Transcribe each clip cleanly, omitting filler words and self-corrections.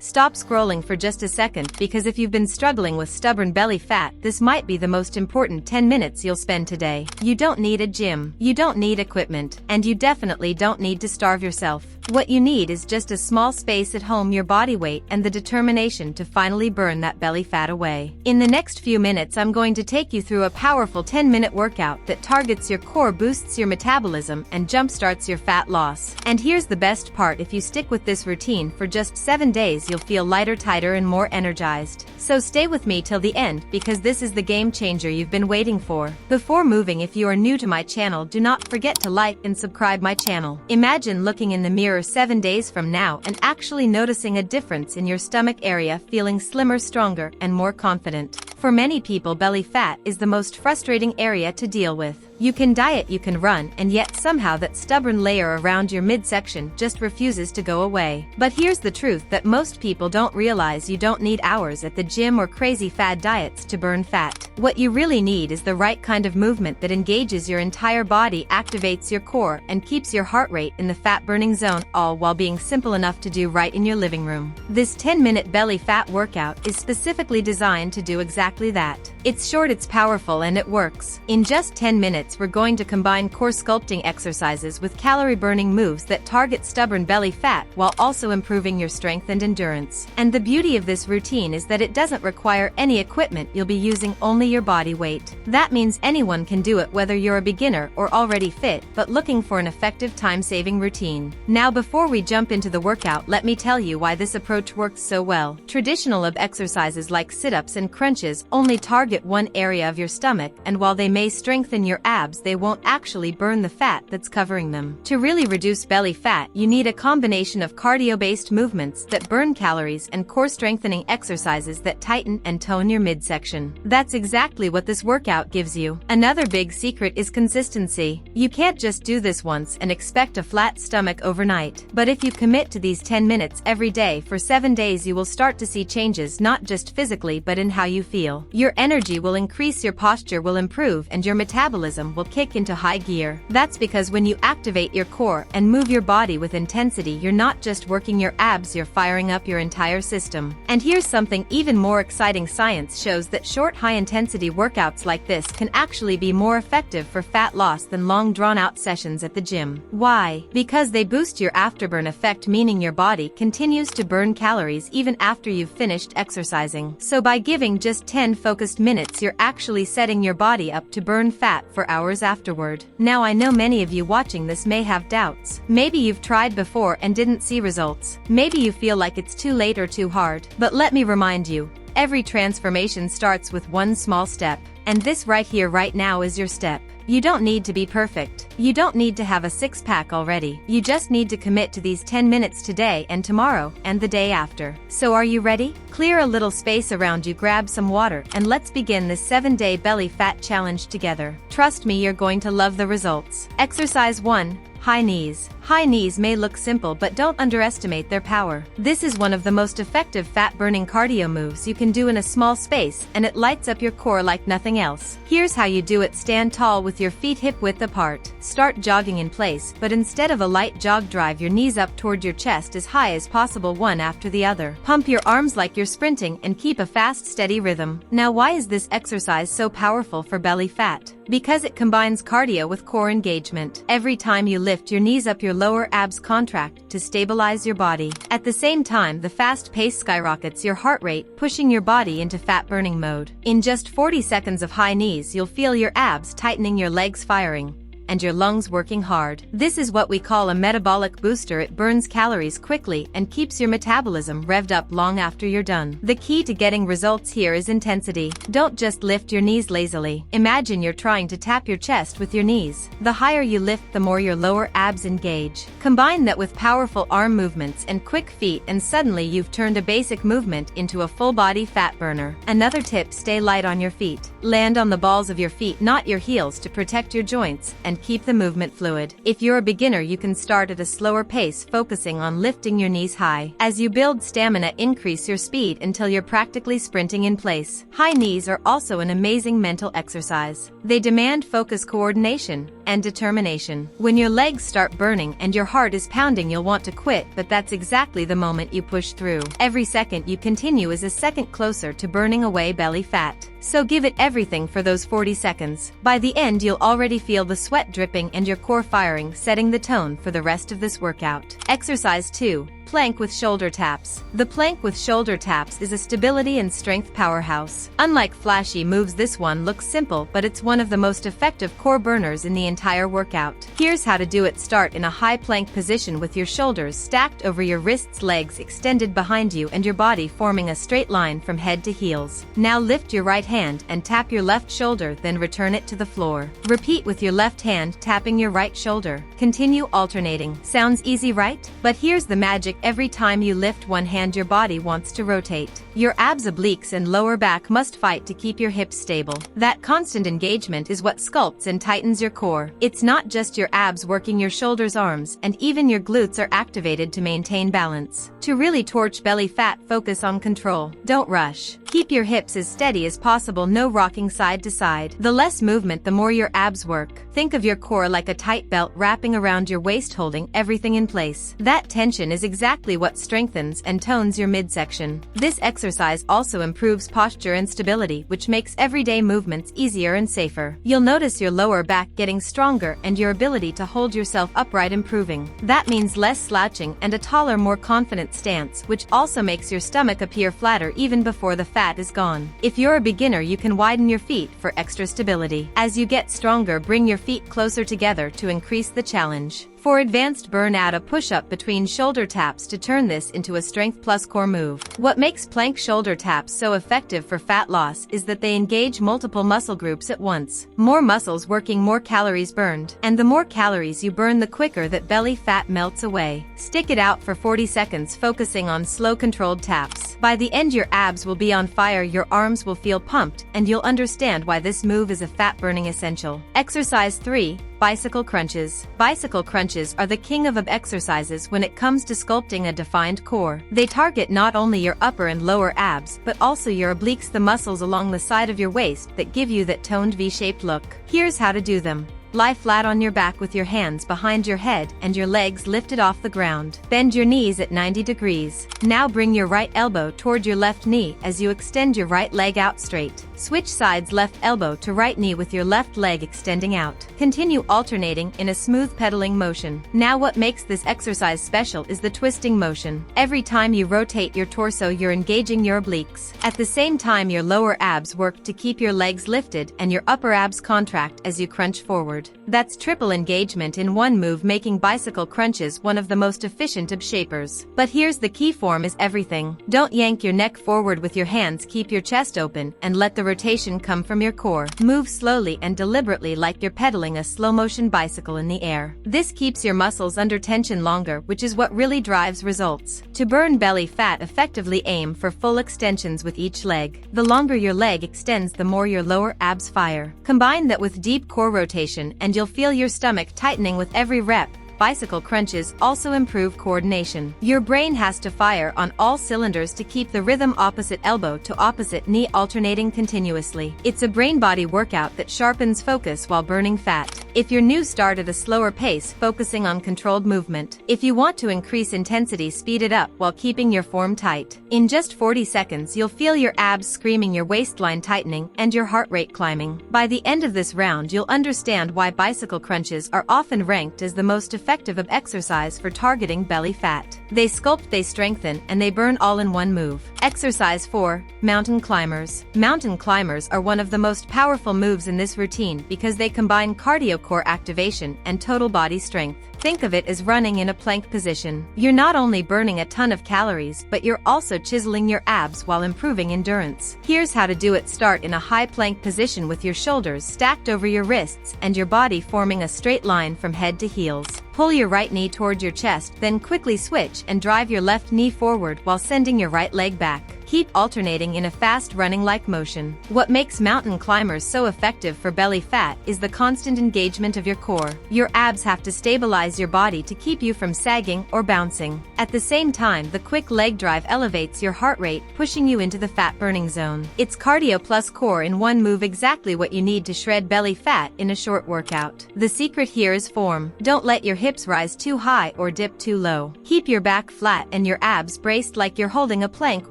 Stop scrolling for just a second, because if you've been struggling with stubborn belly fat, this might be the most important 10 minutes you'll spend today. You don't need a gym, you don't need equipment, and you definitely don't need to starve yourself. What you need is just a small space at home, your body weight, and the determination to finally burn that belly fat away. In the next few minutes, I'm going to take you through a powerful 10-minute workout that targets your core, boosts your metabolism, and jumpstarts your fat loss. And here's the best part: if you stick with this routine for just 7 days, you'll feel lighter, tighter, and more energized. So stay with me till the end, because this is the game changer you've been waiting for. Before moving, if you are new to my channel, do not forget to like and subscribe my channel. Imagine looking in the mirror 7 days from now and actually noticing a difference in your stomach area, feeling slimmer, stronger, and more confident. For many people, belly fat is the most frustrating area to deal with. You can diet, you can run, and yet somehow that stubborn layer around your midsection just refuses to go away. But here's the truth that most people don't realize: you don't need hours at the gym or crazy fad diets to burn fat. What you really need is the right kind of movement that engages your entire body, activates your core, and keeps your heart rate in the fat-burning zone, all while being simple enough to do right in your living room. This 10-minute belly fat workout is specifically designed to do exactly that. It's short, it's powerful, and it works. In just 10 minutes, we're going to combine core sculpting exercises with calorie-burning moves that target stubborn belly fat while also improving your strength and endurance. And the beauty of this routine is that it doesn't require any equipment. You'll be using only your body weight. That means anyone can do it, whether you're a beginner or already fit but looking for an effective time-saving routine. Now, before we jump into the workout, let me tell you why this approach works so well. Traditional ab exercises like sit-ups and crunches only target one area of your stomach, and while they may strengthen your abs, they won't actually burn the fat that's covering them. To really reduce belly fat, you need a combination of cardio-based movements that burn calories and core-strengthening exercises that tighten and tone your midsection. That's exactly what this workout gives you. Another big secret is consistency. You can't just do this once and expect a flat stomach overnight. But if you commit to these 10 minutes every day for 7 days, you will start to see changes, not just physically but in how you feel. Your energy will increase, your posture will improve, and your metabolism will kick into high gear. That's because when you activate your core and move your body with intensity, you're not just working your abs, you're firing up your entire system. And here's something even more exciting: science shows that short, high-intensity workouts like this can actually be more effective for fat loss than long, drawn-out sessions at the gym. Why? Because they boost your afterburn effect, meaning your body continues to burn calories even after you've finished exercising. So by giving just 10 focused minutes, you're actually setting your body up to burn fat for hours afterward. Now, I know many of you watching this may have doubts. Maybe you've tried before and didn't see results. Maybe you feel like it's too late or too hard. But let me remind you, every transformation starts with one small step. And this right here, right now, is your step. You don't need to be perfect. You don't need to have a six-pack already. You just need to commit to these 10 minutes today and tomorrow and the day after. So are you ready? Clear a little space around you, grab some water, and let's begin this 7-day belly fat challenge together. Trust me, you're going to love the results. Exercise 1. High knees. High knees may look simple, but don't underestimate their power. This is one of the most effective fat-burning cardio moves you can do in a small space, and it lights up your core like nothing else. Here's how you do it. Stand tall with your feet hip-width apart. Start jogging in place, but instead of a light jog, drive your knees up toward your chest as high as possible, one after the other. Pump your arms like you're sprinting and keep a fast, steady rhythm. Now, why is this exercise so powerful for belly fat? Because it combines cardio with core engagement. Every time you lift your knees up, your lower abs contract to stabilize your body. At the same time, the fast pace skyrockets your heart rate, pushing your body into fat-burning mode. In just 40 seconds of high knees, you'll feel your abs tightening, your legs firing, and your lungs working hard. This is what we call a metabolic booster. It burns calories quickly and keeps your metabolism revved up long after you're done. The key to getting results here is intensity. Don't just lift your knees lazily. Imagine you're trying to tap your chest with your knees. The higher you lift, the more your lower abs engage. Combine that with powerful arm movements and quick feet, and suddenly you've turned a basic movement into a full-body fat burner. Another tip: stay light on your feet. Land on the balls of your feet, not your heels, to protect your joints, and and keep the movement fluid. If you're a beginner, you can start at a slower pace, focusing on lifting your knees high. As you build stamina, increase your speed until you're practically sprinting in place. High knees are also an amazing mental exercise. They demand focus, coordination, and determination. When your legs start burning and your heart is pounding, you'll want to quit, but that's exactly the moment you push through. Every second you continue is a second closer to burning away belly fat. So give it everything for those 40 seconds. By the end, you'll already feel the sweat dripping and your core firing, setting the tone for the rest of this workout. Exercise 2. Plank with shoulder taps. The plank with shoulder taps is a stability and strength powerhouse. Unlike flashy moves, this one looks simple, but it's one of the most effective core burners in the entire workout. Here's how to do it. Start in a high plank position with your shoulders stacked over your wrists, legs extended behind you, and your body forming a straight line from head to heels. Now lift your right hand and tap your left shoulder, then return it to the floor. Repeat with your left hand tapping your right shoulder. Continue alternating. Sounds easy, right? But here's the magic. Every time you lift one hand, your body wants to rotate. Your abs, obliques, and lower back must fight to keep your hips stable. That constant engagement is what sculpts and tightens your core. It's not just your abs working, your shoulders, arms, and even your glutes are activated to maintain balance. To really torch belly fat, focus on control. Don't rush. Keep your hips as steady as possible, no rocking side to side. The less movement, the more your abs work. Think of your core like a tight belt wrapping around your waist, holding everything in place. That tension is exactly what strengthens and tones your midsection. This exercise also improves posture and stability, which makes everyday movements easier and safer. You'll notice your lower back getting stronger and your ability to hold yourself upright improving. That means less slouching and a taller, more confident stance, which also makes your stomach appear flatter even before the fat is gone. If you're a beginner, you can widen your feet for extra stability. As you get stronger, bring your feet closer together to increase the challenge. For advanced burn, add a push-up between shoulder taps to turn this into a strength plus core move. What makes plank shoulder taps so effective for fat loss is that they engage multiple muscle groups at once. More muscles working, more calories burned. And the more calories you burn, the quicker that belly fat melts away. Stick it out for 40 seconds, focusing on slow, controlled taps. By the end, your abs will be on fire, your arms will feel pumped, and you'll understand why this move is a fat-burning essential. Exercise 3. Bicycle crunches. Bicycle crunches are the king of exercises when it comes to sculpting a defined core. They target not only your upper and lower abs, but also your obliques, the muscles along the side of your waist that give you that toned V-shaped look. Here's how to do them. Lie flat on your back with your hands behind your head and your legs lifted off the ground. Bend your knees at 90 degrees. Now bring your right elbow toward your left knee as you extend your right leg out straight. Switch sides, left elbow to right knee with your left leg extending out. Continue alternating in a smooth pedaling motion. Now what makes this exercise special is the twisting motion. Every time you rotate your torso, you're engaging your obliques. At the same time, your lower abs work to keep your legs lifted and your upper abs contract as you crunch forward. That's triple engagement in one move, making bicycle crunches one of the most efficient ab shapers. But here's the key: form is everything. Don't yank your neck forward with your hands, keep your chest open and let the rotation come from your core. Move slowly and deliberately like you're pedaling a slow-motion bicycle in the air. This keeps your muscles under tension longer, which is what really drives results. To burn belly fat effectively, aim for full extensions with each leg. The longer your leg extends, the more your lower abs fire. Combine that with deep core rotation and you'll feel your stomach tightening with every rep. Bicycle crunches also improve coordination. Your brain has to fire on all cylinders to keep the rhythm, opposite elbow to opposite knee alternating continuously. It's a brain-body workout that sharpens focus while burning fat. If you're new, start at a slower pace, focusing on controlled movement. If you want to increase intensity, speed it up while keeping your form tight. In just 40 seconds, you'll feel your abs screaming, your waistline tightening, and your heart rate climbing. By the end of this round, you'll understand why bicycle crunches are often ranked as the most effective exercise for targeting belly fat. They sculpt, they strengthen, and they burn all in one move. Exercise 4. Mountain climbers. Mountain climbers are one of the most powerful moves in this routine because they combine cardio, core activation, and total body strength. Think of it as running in a plank position. You're not only burning a ton of calories, but you're also chiseling your abs while improving endurance. Here's how to do it. Start in a high plank position with your shoulders stacked over your wrists and your body forming a straight line from head to heels. Pull your right knee toward your chest, then quickly switch and drive your left knee forward while sending your right leg back. Keep alternating in a fast running-like motion. What makes mountain climbers so effective for belly fat is the constant engagement of your core. Your abs have to stabilize your body to keep you from sagging or bouncing. At the same time, the quick leg drive elevates your heart rate, pushing you into the fat-burning zone. It's cardio plus core in one move, exactly what you need to shred belly fat in a short workout. The secret here is form. Don't let your hips rise too high or dip too low. Keep your back flat and your abs braced like you're holding a plank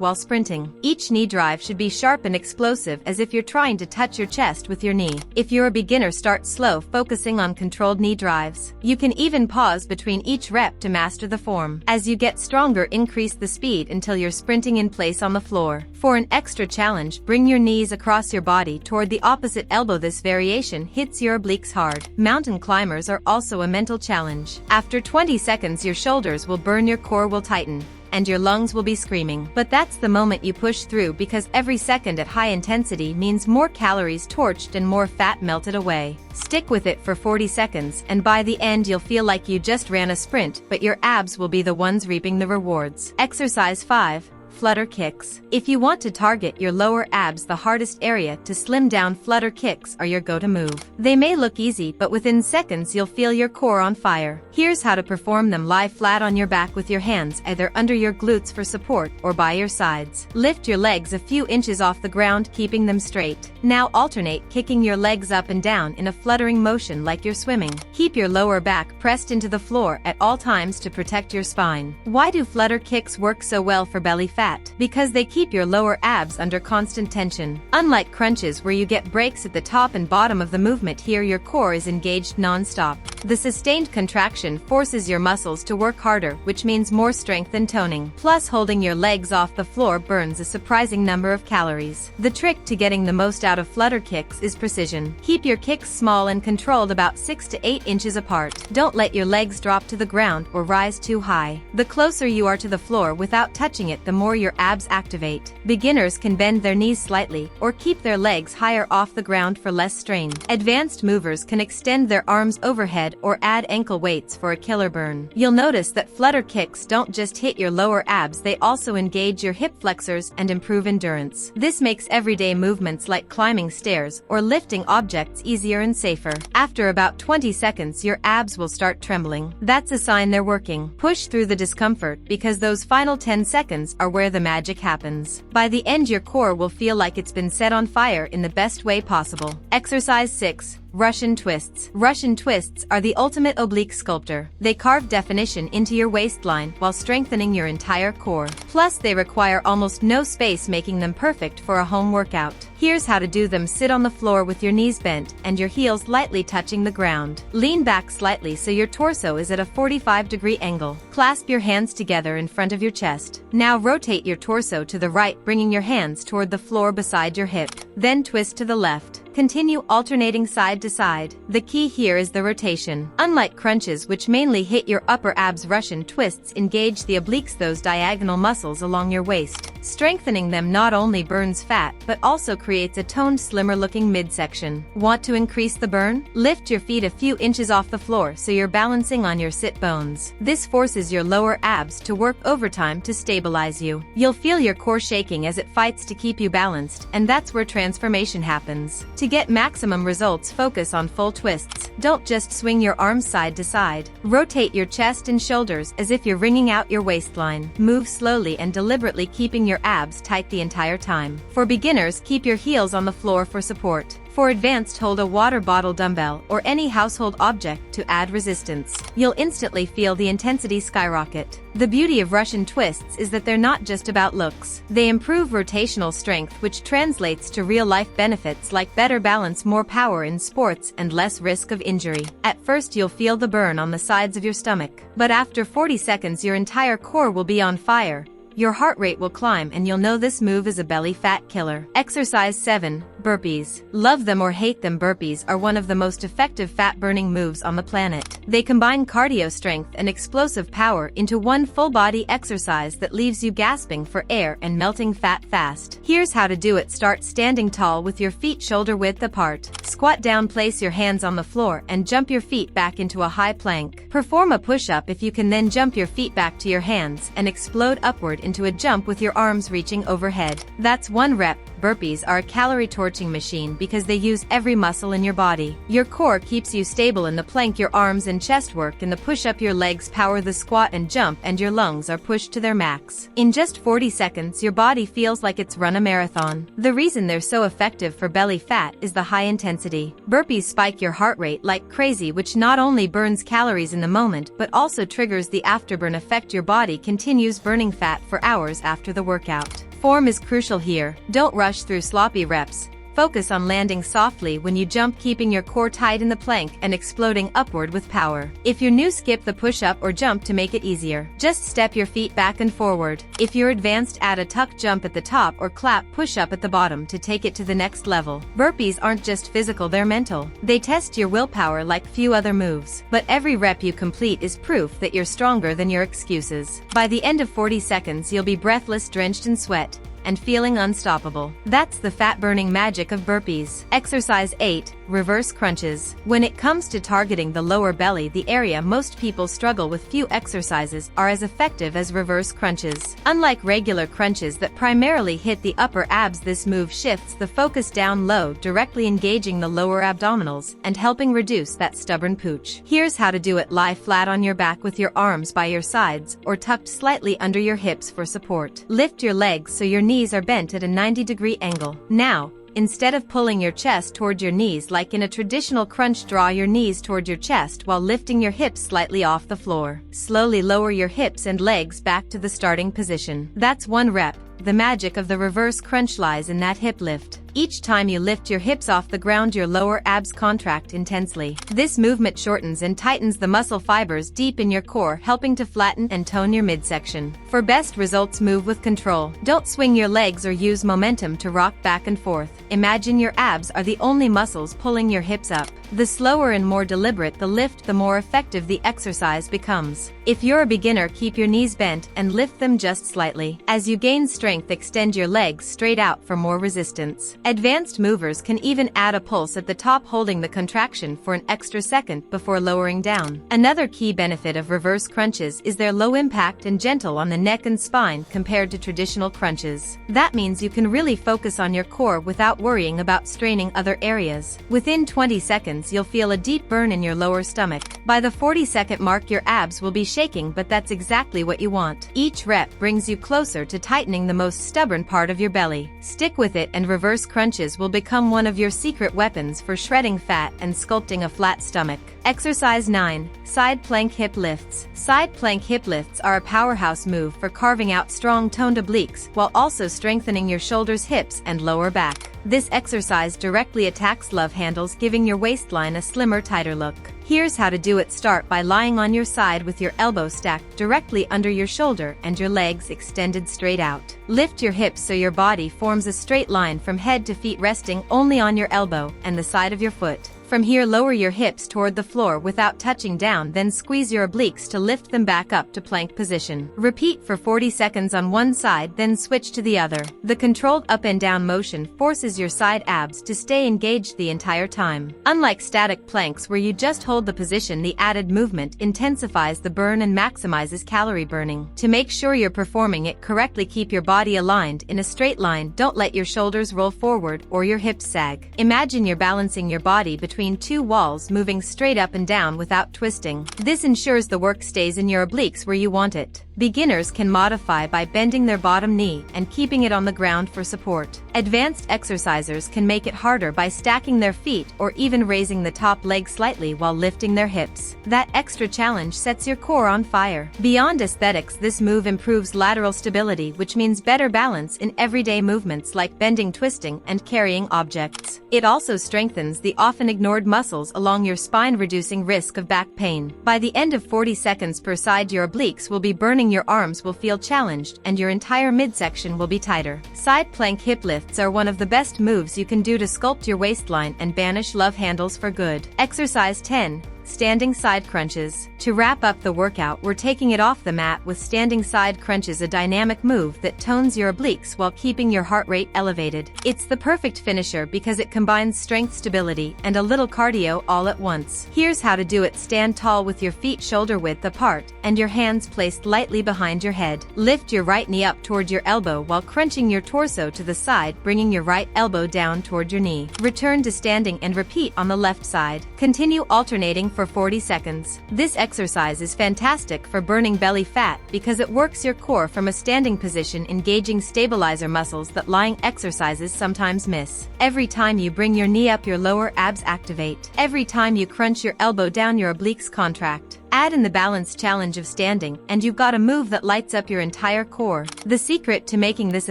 while sprinting. Each knee drive should be sharp and explosive, as if you're trying to touch your chest with your knee. If you're a beginner, start slow, focusing on controlled knee drives. You can even pause between each rep to master the form. As you get stronger, increase the speed until you're sprinting in place on the floor. For an extra challenge, bring your knees across your body toward the opposite elbow. This variation hits your obliques hard. Mountain climbers are also a mental challenge. After 20 seconds, your shoulders will burn, your core will tighten, and your lungs will be screaming. But that's the moment you push through, because every second at high intensity means more calories torched and more fat melted away. Stick with it for 40 seconds, and by the end you'll feel like you just ran a sprint, but your abs will be the ones reaping the rewards. Exercise 5. Flutter kicks. If you want to target your lower abs, the hardest area to slim down, flutter kicks are your go-to move. They may look easy, but within seconds you'll feel your core on fire. Here's how to perform them. Lie flat on your back with your hands either under your glutes for support or by your sides. Lift your legs a few inches off the ground, keeping them straight. Now alternate kicking your legs up and down in a fluttering motion like you're swimming. Keep your lower back pressed into the floor at all times to protect your spine. Why do flutter kicks work so well for belly fat? Because they keep your lower abs under constant tension. Unlike crunches where you get breaks at the top and bottom of the movement, here your core is engaged non-stop. The sustained contraction forces your muscles to work harder, which means more strength and toning. Plus, holding your legs off the floor burns a surprising number of calories. The trick to getting the most out of flutter kicks is precision. Keep your kicks small and controlled, about 6 to 8 inches apart. Don't let your legs drop to the ground or rise too high. The closer you are to the floor without touching it, the more your abs activate. Beginners can bend their knees slightly or keep their legs higher off the ground for less strain. Advanced movers can extend their arms overhead or add ankle weights for a killer burn. You'll notice that flutter kicks don't just hit your lower abs, they also engage your hip flexors and improve endurance. This makes everyday movements like climbing stairs or lifting objects easier and safer. After about 20 seconds, your abs will start trembling. That's a sign they're working. Push through the discomfort, because those final 10 seconds are where the magic happens. By the end, your core will feel like it's been set on fire in the best way possible. Exercise 6. Russian twists. Russian twists are the ultimate oblique sculptor. They carve definition into your waistline while strengthening your entire core. Plus, they require almost no space, making them perfect for a home workout. Here's how to do them. Sit on the floor with your knees bent and your heels lightly touching the ground. Lean back slightly so your torso is at a 45-degree angle. Clasp your hands together in front of your chest. Now rotate your torso to the right, bringing your hands toward the floor beside your hip. Then twist to the left. Continue alternating side to side. The key here is the rotation. Unlike crunches, which mainly hit your upper abs, Russian twists engage the obliques, those diagonal muscles along your waist. Strengthening them not only burns fat, but also creates a toned, slimmer-looking midsection. Want to increase the burn? Lift your feet a few inches off the floor so you're balancing on your sit bones. This forces your lower abs to work overtime to stabilize you. You'll feel your core shaking as it fights to keep you balanced, and that's where transformation happens. To get maximum results, focus on full twists. Don't just swing your arms side to side. Rotate your chest and shoulders as if you're wringing out your waistline. Move slowly and deliberately, keeping your abs tight the entire time. For beginners, keep your heels on the floor for support. For advanced, hold a water bottle, dumbbell, or any household object to add resistance. You'll instantly feel the intensity skyrocket. The beauty of Russian twists is that they're not just about looks. They improve rotational strength, which translates to real-life benefits like better balance, more power in sports, and less risk of injury. At first, you'll feel the burn on the sides of your stomach, but after 40 seconds, your entire core will be on fire. Your heart rate will climb, and you'll know this move is a belly fat killer. Exercise 7. Burpees. Love them or hate them, burpees are one of the most effective fat-burning moves on the planet. They combine cardio strength and explosive power into one full-body exercise that leaves you gasping for air and melting fat fast. Here's how to do it. Start standing tall with your feet shoulder-width apart. Squat down, place your hands on the floor and jump your feet back into a high plank. Perform a push-up if you can, then jump your feet back to your hands and explode upward into a jump with your arms reaching overhead. That's 1 rep. Burpees are a calorie torching machine because they use every muscle in your body. Your core keeps you stable in the plank, your arms and chest work in the push-up, your legs power the squat and jump, and your lungs are pushed to their max. In just 40 seconds, your body feels like it's run a marathon. The reason they're so effective for belly fat is the high intensity. Burpees spike your heart rate like crazy, which not only burns calories in the moment but also triggers the afterburn effect. Your body continues burning fat for hours after the workout. Form is crucial here. Don't rush through sloppy reps. Focus on landing softly when you jump, keeping your core tight in the plank and exploding upward with power. If you're new, skip the push-up or jump to make it easier. Just step your feet back and forward. If you're advanced, add a tuck jump at the top or clap push-up at the bottom to take it to the next level. Burpees aren't just physical, they're mental. They test your willpower like few other moves. But every rep you complete is proof that you're stronger than your excuses. By the end of 40 seconds, you'll be breathless, drenched in sweat, and feeling unstoppable. That's the fat-burning magic of burpees. Exercise 8. Reverse crunches. When it comes to targeting the lower belly, the area most people struggle with, few exercises are as effective as reverse crunches. Unlike regular crunches that primarily hit the upper abs, this move shifts the focus down low, directly engaging the lower abdominals and helping reduce that stubborn pooch. Here's how to do it. Lie flat on your back with your arms by your sides or tucked slightly under your hips for support. Lift your legs so your knees are bent at a 90-degree angle. Now, instead of pulling your chest toward your knees like in a traditional crunch, draw your knees toward your chest while lifting your hips slightly off the floor. Slowly lower your hips and legs back to the starting position. That's 1 rep. The magic of the reverse crunch lies in that hip lift. Each time you lift your hips off the ground, your lower abs contract intensely. This movement shortens and tightens the muscle fibers deep in your core, helping to flatten and tone your midsection. For best results, move with control. Don't swing your legs or use momentum to rock back and forth. Imagine your abs are the only muscles pulling your hips up. The slower and more deliberate the lift, the more effective the exercise becomes. If you're a beginner, keep your knees bent and lift them just slightly. As you gain strength, extend your legs straight out for more resistance. Advanced movers can even add a pulse at the top, holding the contraction for an extra second before lowering down. Another key benefit of reverse crunches is their low impact and gentle on the neck and spine compared to traditional crunches. That means you can really focus on your core without worrying about straining other areas. Within 20 seconds, you'll feel a deep burn in your lower stomach. By the 40-second mark, your abs will be shaking, but that's exactly what you want. Each rep brings you closer to tightening the most stubborn part of your belly. Stick with it, and reverse crunches will become one of your secret weapons for shredding fat and sculpting a flat stomach. Exercise 9. Side plank hip lifts. Side plank hip lifts are a powerhouse move for carving out strong toned obliques while also strengthening your shoulders, hips, and lower back. This exercise directly attacks love handles, giving your waistline a slimmer, tighter look. Here's how to do it. Start by lying on your side with your elbow stacked directly under your shoulder and your legs extended straight out. Lift your hips so your body forms a straight line from head to feet, resting only on your elbow and the side of your foot. From here, lower your hips toward the floor without touching down, then squeeze your obliques to lift them back up to plank position. Repeat for 40 seconds on one side, then switch to the other. The controlled up and down motion forces your side abs to stay engaged the entire time. Unlike static planks where you just hold the position, the added movement intensifies the burn and maximizes calorie burning. To make sure you're performing it correctly, keep your body aligned in a straight line. Don't let your shoulders roll forward or your hips sag. Imagine you're balancing your body between two walls, moving straight up and down without twisting. This ensures the work stays in your obliques where you want it. Beginners can modify by bending their bottom knee and keeping it on the ground for support. Advanced exercisers can make it harder by stacking their feet or even raising the top leg slightly while lifting their hips. That extra challenge sets your core on fire. Beyond aesthetics, this move improves lateral stability, which means better balance in everyday movements like bending, twisting, and carrying objects. It also strengthens the often ignored muscles along your spine, reducing risk of back pain. By the end of 40 seconds per side, your obliques will be burning, your arms will feel challenged, and your entire midsection will be tighter. Side plank hip lifts lifts are one of the best moves you can do to sculpt your waistline and banish love handles for good. Exercise 10. Standing side crunches. To wrap up the workout, we're taking it off the mat with standing side crunches, a dynamic move that tones your obliques while keeping your heart rate elevated. It's the perfect finisher because it combines strength, stability, and a little cardio all at once. Here's how to do it. Stand tall with your feet shoulder width apart and your hands placed lightly behind your head. Lift your right knee up toward your elbow while crunching your torso to the side, bringing your right elbow down toward your knee. Return to standing and repeat on the left side. Continue alternating for 40 seconds. This exercise is fantastic for burning belly fat because it works your core from a standing position, engaging stabilizer muscles that lying exercises sometimes miss. Every time you bring your knee up, your lower abs activate. Every time you crunch your elbow down, your obliques contract. Add in the balance challenge of standing, and you've got a move that lights up your entire core. The secret to making this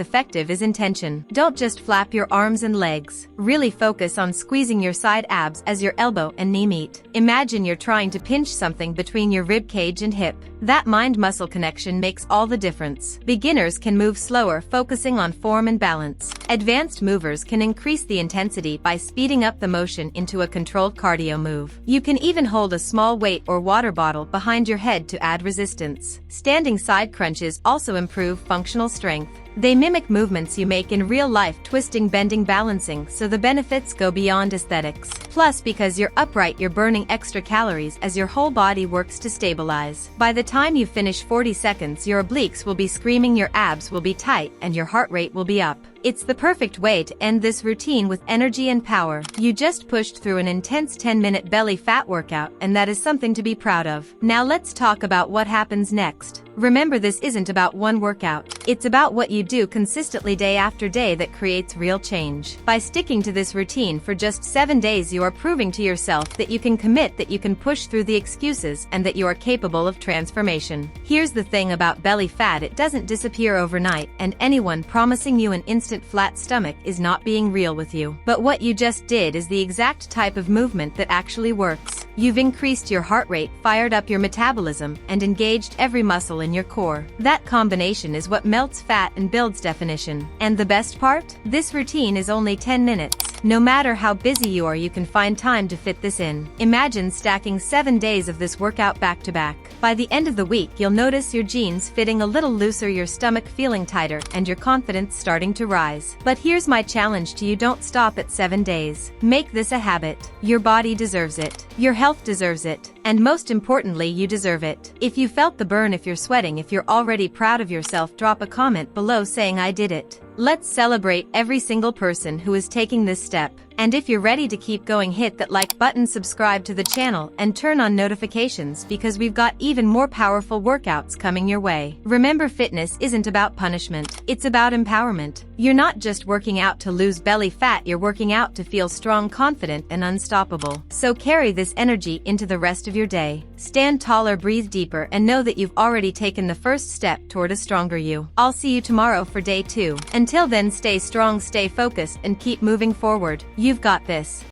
effective is intention. Don't just flap your arms and legs. Really focus on squeezing your side abs as your elbow and knee meet. Imagine you're trying to pinch something between your rib cage and hip. That mind-muscle connection makes all the difference. Beginners can move slower, focusing on form and balance. Advanced movers can increase the intensity by speeding up the motion into a controlled cardio move. You can even hold a small weight or water bottle behind your head to add resistance. Standing side crunches also improve functional strength. They mimic movements you make in real life, twisting, bending, balancing, so the benefits go beyond aesthetics. Plus, because you're upright, you're burning extra calories as your whole body works to stabilize. By the time you finish 40 seconds, your obliques will be screaming, your abs will be tight, and your heart rate will be up. It's the perfect way to end this routine with energy and power. You just pushed through an intense 10-minute belly fat workout, and that is something to be proud of. Now let's talk about what happens next. Remember, this isn't about one workout. It's about what you do consistently day after day that creates real change. By sticking to this routine for just 7 days, you are proving to yourself that you can commit, that you can push through the excuses, and that you are capable of transformation. Here's the thing about belly fat: it doesn't disappear overnight, and anyone promising you an instant flat stomach is not being real with you. But what you just did is the exact type of movement that actually works. You've increased your heart rate, fired up your metabolism, and engaged every muscle in your core. That combination is what melts fat and builds definition. And the best part? This routine is only 10 minutes. No matter how busy you are, you can find time to fit this in. Imagine stacking 7 days of this workout back to back. By the end of the week, you'll notice your jeans fitting a little looser, your stomach feeling tighter, and your confidence starting to rise. But here's my challenge to you: don't stop at 7 days. Make this a habit. Your body deserves it. Your health deserves it. And most importantly, you deserve it. If you felt the burn, if you're sweating, if you're already proud of yourself, drop a comment below saying "I did it." Let's celebrate every single person who is taking this step. And if you're ready to keep going, hit that like button, subscribe to the channel, and turn on notifications, because we've got even more powerful workouts coming your way. Remember, fitness isn't about punishment. It's about empowerment. You're not just working out to lose belly fat, you're working out to feel strong, confident, and unstoppable. So carry this energy into the rest of your day. Stand taller, breathe deeper, and know that you've already taken the first step toward a stronger you. I'll see you tomorrow for day 2. Until then, stay strong, stay focused, and keep moving forward. You've got this.